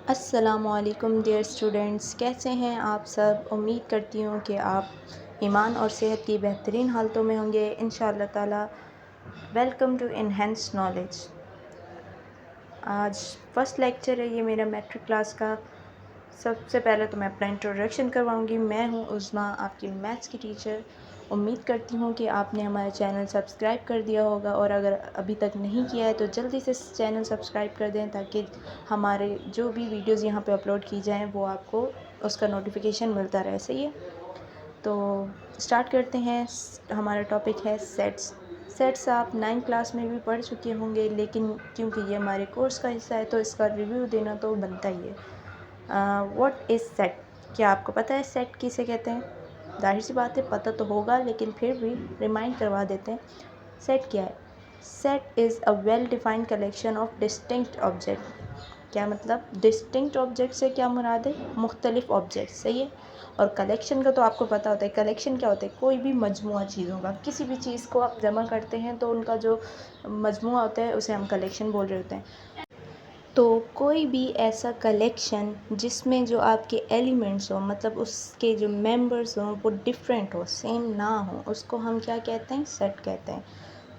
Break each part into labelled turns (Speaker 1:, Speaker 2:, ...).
Speaker 1: अस्सलामुअलैकुम dear students, कैसे हैं आप सब। उम्मीद करती हूँ कि आप ईमान और सेहत की बेहतरीन हालतों में होंगे इंशाअल्लाह ताला। Welcome to enhance knowledge. आज फर्स्ट लेक्चर है ये मेरा मैट्रिक क्लास का। सबसे पहले तो मैं अपना इंट्रोडक्शन करवाऊंगी। मैं हूँ उज़्मा, आपकी मैथ्स की टीचर। उम्मीद करती हूँ कि आपने हमारा चैनल सब्सक्राइब कर दिया होगा, और अगर अभी तक नहीं किया है तो जल्दी से चैनल सब्सक्राइब कर दें ताकि हमारे जो भी वीडियोज़ यहाँ पे अपलोड की जाएँ वो आपको उसका नोटिफिकेशन मिलता रहे। सही है, तो स्टार्ट करते हैं। हमारा टॉपिक है सेट्स। सेट्स आप 9th क्लास में भी पढ़ चुके होंगे, लेकिन क्योंकि ये हमारे कोर्स का हिस्सा है तो इसका रिव्यू देना तो बनता ही है। What is set? क्या आपको पता है सेट किसे कहते हैं? ज़ाहिर सी बात है पता तो होगा, लेकिन फिर भी रिमाइंड करवा देते हैं। सेट क्या है? Set is a well defined collection of distinct object. क्या मतलब? डिस्टिंक्ट ऑब्जेक्ट से क्या मुराद है? मुख्तलिफ ऑब्जेक्ट। सही है। और कलेक्शन का तो आपको पता होता है। कलेक्शन क्या होता है? कोई भी मजमुआ चीज़ों का, किसी भी चीज़ को आप जमा करते हैं तो उनका जो मजमुआ होता है उसे हम कलेक्शन बोल रहे होते हैं। तो कोई भी ऐसा कलेक्शन जिसमें जो आपके एलिमेंट्स हो, मतलब उसके जो मेंबर्स हों वो डिफरेंट हो, सेम ना हो, उसको हम क्या कहते हैं? सेट कहते हैं।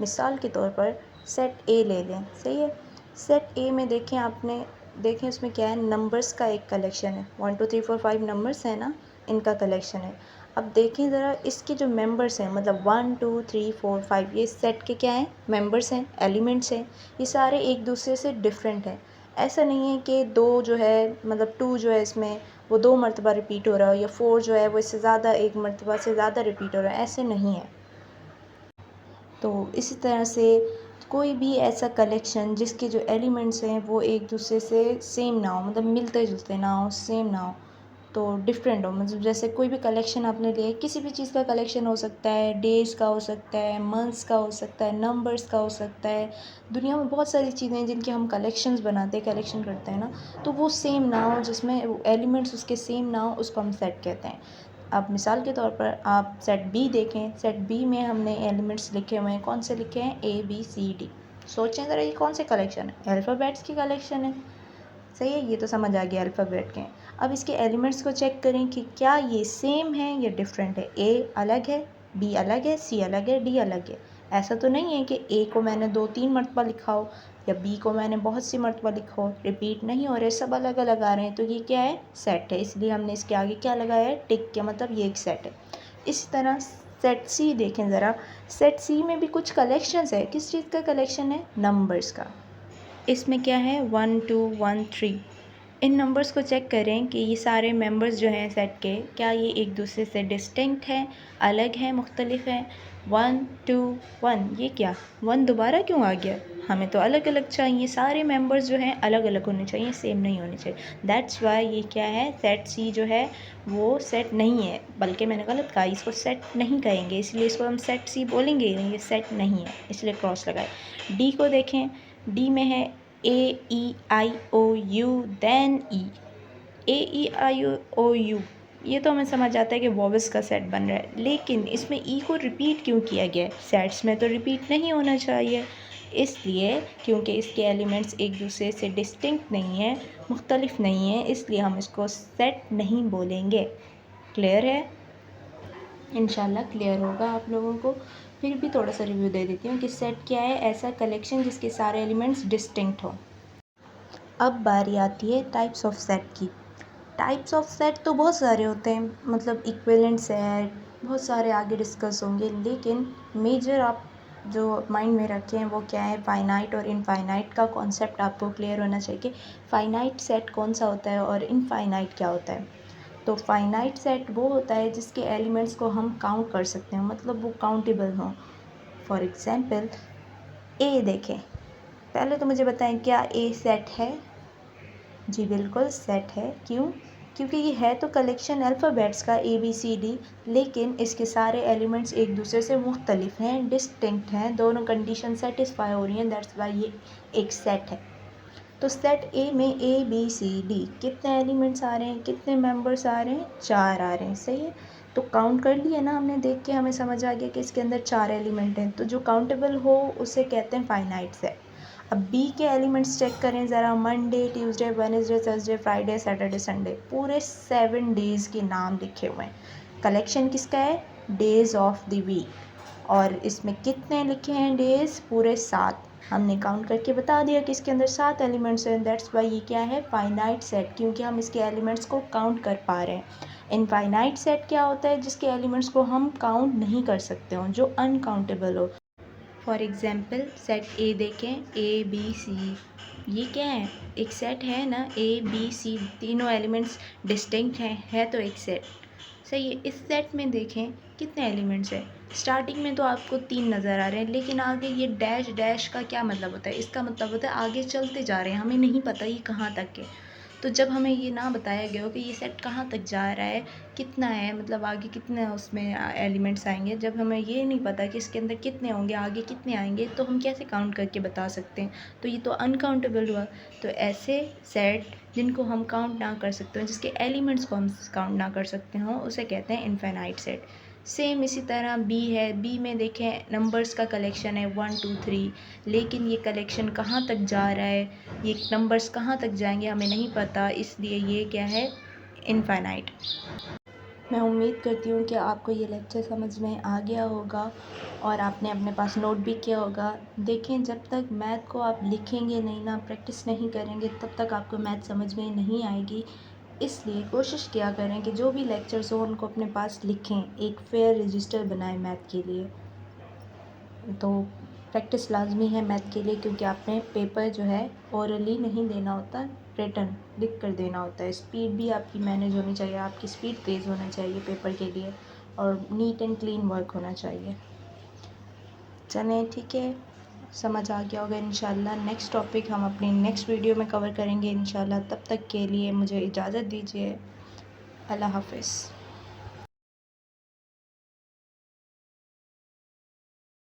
Speaker 1: मिसाल के तौर पर सेट ए ले लें। सही है। सेट ए में देखें, आपने देखें उसमें क्या है? नंबर्स का एक कलेक्शन है। 1 2 3 4 5 नंबर्स हैं ना, इनका कलेक्शन है। अब देखें ज़रा, इसके जो मेंबर्स हैं, मतलब 1 2 3 4 5, ये सेट के क्या हैं? मेंबर्स हैं, एलिमेंट्स हैं। ये सारे एक दूसरे से डिफरेंट हैं। ऐसा नहीं है कि दो जो है, मतलब 2 जो है इसमें वो 2 मरतबा रिपीट हो रहा हो, या 4 जो है वो इससे ज़्यादा एक मरतबा से ज़्यादा रिपीट हो रहा है, ऐसे नहीं है। तो इसी तरह से कोई भी ऐसा कलेक्शन जिसके जो एलिमेंट्स हैं वो एक दूसरे से सेम ना हो, मतलब मिलते जुलते ना हो, सेम ना हो, तो डिफरेंट हो। मतलब जैसे कोई भी कलेक्शन आपने लिया, किसी भी चीज़ का कलेक्शन हो सकता है, डेज़ का हो सकता है, मंथ्स का हो सकता है, नंबर्स का हो सकता है। दुनिया में बहुत सारी चीज़ें हैं जिनके हम कलेक्शंस बनाते हैं, कलेक्शन करते हैं ना, तो वो सेम ना हो, जिसमें एलिमेंट्स उसके सेम ना हो, उसको हम सेट कहते हैं। अब मिसाल के तौर पर आप सेट बी देखें। सेट बी में हमने एलिमेंट्स लिखे हुए हैं। कौन से लिखे हैं? A B C D. सोचें ज़रा, ये कौन से कलेक्शन है? अल्फ़ाबेट्स की कलेक्शन है। सही है, ये तो समझ आ गया अल्फ़ाबेट के। अब इसके एलिमेंट्स को चेक करें कि क्या ये सेम है या डिफरेंट है। ए अलग है, बी अलग है, सी अलग है, डी अलग है। ऐसा तो नहीं है कि ए को मैंने 2 3 मरतबा लिखा हो या बी को मैंने बहुत सी मरतबा लिखा हो, रिपीट नहीं हो रहे, सब अलग अलग आ रहे हैं, तो ये क्या है? सेट है। इसलिए हमने इसके आगे क्या लगाया है? टिक के, मतलब ये एक सेट है। इसी तरह सेट सी देखें ज़रा। सेट सी में भी कुछ कलेक्शंस है। किस चीज़ का कलेक्शन है? नंबर्स का। इसमें क्या है? 1 2 1 3। इन नंबर्स को चेक करें कि ये सारे मेंबर्स जो हैं सेट के, क्या ये एक दूसरे से डिस्टिंक्ट हैं, अलग हैं, मुख्तलिफ हैं? 1 2 1, ये क्या 1 दोबारा क्यों आ गया? हमें तो अलग अलग चाहिए। सारे मेंबर्स जो हैं अलग अलग होने चाहिए, सेम नहीं होने चाहिए। दैट्स वाई ये क्या है? सेट सी जो है वो सेट नहीं है, बल्कि मैंने गलत कहा, इसको सेट नहीं कहेंगे, इसलिए इसको हम सेट सी बोलेंगे ही नहीं, ये सेट नहीं है, इसलिए क्रॉस लगाए। डी को देखें। डी में है A E I O U then E. A E I O U, ये तो हमें समझ आता है कि वॉवल्स का सेट बन रहा है, लेकिन इसमें ई को रिपीट क्यों किया गया है? सेट्स में तो रिपीट नहीं होना चाहिए, इसलिए क्योंकि इसके एलिमेंट्स एक दूसरे से डिस्टिंक्ट नहीं है, मुख्तलिफ नहीं है, इसलिए हम इसको सेट नहीं बोलेंगे। क्लियर है? इंशाल्लाह क्लियर होगा आप लोगों को। फिर भी थोड़ा सा रिव्यू दे देती हूँ कि सेट क्या है? ऐसा कलेक्शन जिसके सारे एलिमेंट्स डिस्टिंक्ट हो। अब बारी आती है टाइप्स ऑफ सेट की। टाइप्स ऑफ सेट तो बहुत सारे होते हैं, मतलब इक्विवेलेंट सेट, बहुत सारे आगे डिस्कस होंगे, लेकिन मेजर आप जो माइंड में रखें वो क्या है? फाइनाइट और इनफाइनाइट का कॉन्सेप्ट आपको क्लियर होना चाहिए कि फाइनाइट सेट कौन सा होता है और इनफाइनाइट क्या होता है। तो फाइनाइट सेट वो होता है जिसके एलिमेंट्स को हम काउंट कर सकते हैं, मतलब वो काउंटेबल हों। फॉर एग्ज़ाम्पल ए देखें। पहले तो मुझे बताएं, क्या ए सेट है? जी बिल्कुल सेट है। क्यों? क्योंकि ये है तो कलेक्शन अल्फ़ाबेट्स का ए बी सी डी, लेकिन इसके सारे एलिमेंट्स एक दूसरे से मुख्तलिफ हैं, डिस्टिंक्ट हैं, दोनों कंडीशन सेटिस्फाई हो रही हैं, दैट्स वाई ये एक सेट है। तो सेट ए में ए बी सी डी कितने एलिमेंट्स आ रहे हैं? कितने मेंबर्स आ रहे हैं? 4 आ रहे हैं। सही है। तो काउंट कर लिया ना हमने, देख के हमें समझ आ गया कि इसके अंदर 4 एलिमेंट हैं, तो जो काउंटेबल हो उसे कहते हैं फाइनाइट सेट। अब बी के एलिमेंट्स चेक करें ज़रा, Monday, Tuesday, Wednesday, Thursday, Friday, Saturday, Sunday, पूरे 7 डेज़ के नाम लिखे हुए हैं। कलेक्शन किसका है? Days of the week. और इसमें कितने लिखे हैं डेज़? पूरे 7। हमने काउंट करके बता दिया कि इसके अंदर 7 एलिमेंट्स हैं। दैट्स वाई ये क्या है? फाइनाइट सेट, क्योंकि हम इसके एलिमेंट्स को काउंट कर पा रहे हैं। इनफाइनाइट सेट क्या होता है? जिसके एलिमेंट्स को हम काउंट नहीं कर सकते हों, जो अनकाउंटेबल हो। फॉर एग्ज़ाम्पल सेट ए देखें, ए बी सी, ये क्या है? एक सेट है ना, ए बी सी, तीनों एलिमेंट्स डिस्टिंक्ट हैं, है तो एक सेट। सही है। इस सेट में देखें कितने एलिमेंट्स हैं। स्टार्टिंग में तो आपको 3 नज़र आ रहे हैं, लेकिन आगे ये डैश डैश का क्या मतलब होता है? इसका मतलब होता है आगे चलते जा रहे हैं, हमें नहीं पता ये कहाँ तक है। तो जब हमें ये ना बताया गया हो कि ये सेट कहाँ तक जा रहा है, कितना है, मतलब आगे कितने उसमें एलिमेंट्स आएंगे, जब हमें ये नहीं पता कि इसके अंदर कितने होंगे, आगे कितने आएंगे, तो हम कैसे काउंट करके बता सकते हैं? तो ये तो अनकाउंटेबल हुआ। तो ऐसे सेट जिनको हम काउंट ना कर सकते हो, जिसके एलिमेंट्स को हम काउंट ना कर सकते हों, उसे कहते हैं इनफाइनाइट सेट। सेम इसी तरह बी है। बी में देखें नंबर्स का कलेक्शन है 1 2 3, लेकिन ये कलेक्शन कहाँ तक जा रहा है, ये नंबर्स कहाँ तक जाएंगे हमें नहीं पता, इसलिए ये क्या है? इनफाइनाइट। मैं उम्मीद करती हूँ कि आपको ये लेक्चर समझ में आ गया होगा और आपने अपने पास नोट भी किया होगा। देखें, जब तक मैथ को आप लिखेंगे नहीं ना, प्रैक्टिस नहीं करेंगे, तब तक आपको मैथ समझ में नहीं आएगी। इसलिए कोशिश किया करें कि जो भी लेक्चर्स हो उनको अपने पास लिखें, एक फेयर रजिस्टर बनाएं मैथ के लिए। तो प्रैक्टिस लाजमी है मैथ के लिए, क्योंकि आपने पेपर जो है ओरली नहीं देना होता, रिटन लिख कर देना होता है। स्पीड भी आपकी मैनेज होनी चाहिए, आपकी स्पीड तेज़ होना चाहिए पेपर के लिए, और नीट एंड क्लीन वर्क होना चाहिए। चलें, ठीक है, समझ आ गया होगा इंशाल्लाह। नेक्स्ट टॉपिक हम अपनी नेक्स्ट वीडियो में कवर करेंगे इंशाल्लाह। तब तक के लिए मुझे इजाज़त दीजिए। अल्लाह हाफ़िज़।